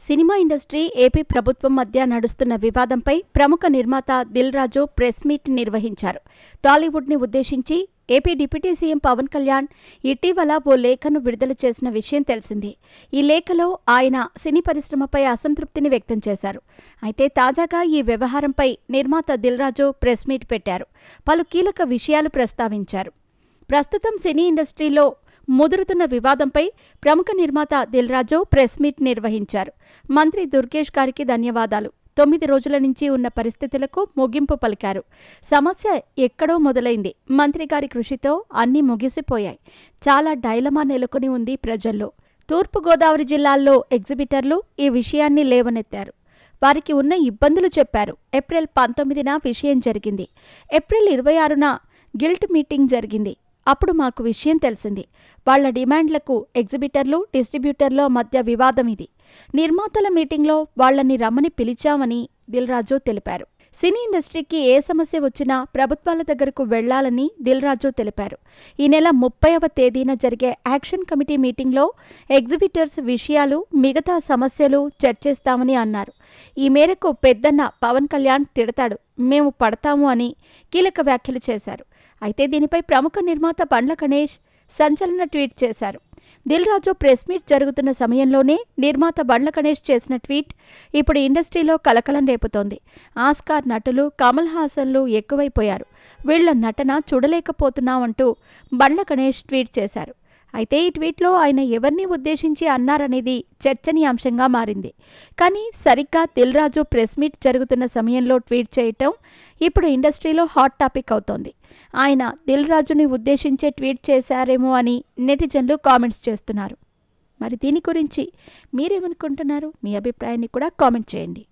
Cinema industry, AP ప్రభుత్వం మధ్య నడుస్తున్న వివాదంపై ప్రముఖ నిర్మాత దిల్ రాజు ప్రెస్ మీట్ నిర్వహించారు. టాలీవుడ్ని ఉద్దేశించి AP deputy CM Pawan Kalyan ఇటీవల ఓ లేఖను విడుదల చేసిన విషయం తెలిసిందే. ఈ లేఖలో ఆయన సినీ పరిశ్రమపై అసంతృప్తిని వ్యక్తం చేశారు. అయితే తాజాగా ఈ వ్యవహారంపై నిర్మాత దిల్ రాజు ప్రెస్ మీట్ పెట్టారు. పలు కీలక విషయాలు ప్రస్తావించారు. ప్రస్తుతం సినీ ఇండస్ట్రీలో ముదురుతున్న వివాదంపై ప్రముఖ నిర్మాత దిల్ రాజు ప్రెస్ మీట్ నిర్వహించారు. మంత్రి దుర్గేష్ గారికి ధన్యవాదాలు. 9 రోజుల నుంచి ఉన్న పరిస్థితులకు ముగింపు పలికారు. సమస్య ఎక్కడో మొదలైంది. మంత్రి గారి కృషితో అన్నీ ముగిసిపోయాయి. చాలా డైలమా నెలకొని ఉంది ప్రజల్లో. తూర్పుగోదావరి జిల్లాల్లో ఎగ్జిబిటర్లు ఈ విషయాన్ని లేవనెత్తారు. వారికి ఉన్న ఇబ్బందులు చెప్పారు. ఏప్రిల్ 19న విషయం జరిగింది. ఏప్రిల్ 26న గిల్ట్ మీటింగ్ జరిగింది. అప్పుడు మాకు విషయం తెలిసింది. వాళ్ల డిమాండ్లకు ఎగ్జిబిటర్లు, డిస్ట్రిబ్యూటర్ల మధ్య వివాదం ఇది. నిర్మాతల మీటింగ్లో వాళ్లని రమ్మని పిలిచామని దిల్ రాజు తెలిపారు. సినీ ఇండస్ట్రీకి ఏ సమస్య వచ్చినా ప్రభుత్వాల దగ్గరకు వెళ్లాలని దిల్ రాజు తెలిపారు. ఈ నెల 30వ తేదీన జరిగే యాక్షన్ కమిటీ మీటింగ్లో ఎగ్జిబిటర్స్ విషయాలు, మిగతా సమస్యలు చర్చిస్తామని అన్నారు. ఈ మేరకు పెద్దన్న పవన్ కళ్యాణ్ తిడతాడు, మేము పడతాము అని కీలక వ్యాఖ్యలు చేశారు. అయితే దీనిపై ప్రముఖ నిర్మాత బండ్ల గణేష్ సంచలన ట్వీట్ చేశారు. దిల్ రాజు ప్రెస్ మీట్ జరుగుతున్న సమయంలోనే నిర్మాత బండ్ల గణేష్ చేసిన ట్వీట్ ఇప్పుడు ఇండస్ట్రీలో కలకలం రేపుతోంది. ఆస్కార్ నటులు కమల్ హాసన్లు ఎక్కువైపోయారు. వీళ్ల నటన చూడలేకపోతున్నామంటూ బండ్ల గణేష్ ట్వీట్ చేశారు. అయితే ఈ ట్వీట్లో ఆయన ఎవరిని ఉద్దేశించి అన్నారనేది చర్చనీయాంశంగా మారింది. కానీ సరిగ్గా దిల్ రాజు ప్రెస్ మీట్ జరుగుతున్న సమయంలో ట్వీట్ చేయటం ఇప్పుడు ఇండస్ట్రీలో హాట్ టాపిక్ అవుతోంది. ఆయన దిల్ రాజుని ఉద్దేశించే ట్వీట్ చేశారేమో అని నెటిజన్లు కామెంట్స్ చేస్తున్నారు. మరి దీని గురించి మీరేమనుకుంటున్నారు? మీ అభిప్రాయాన్ని కూడా కామెంట్ చేయండి.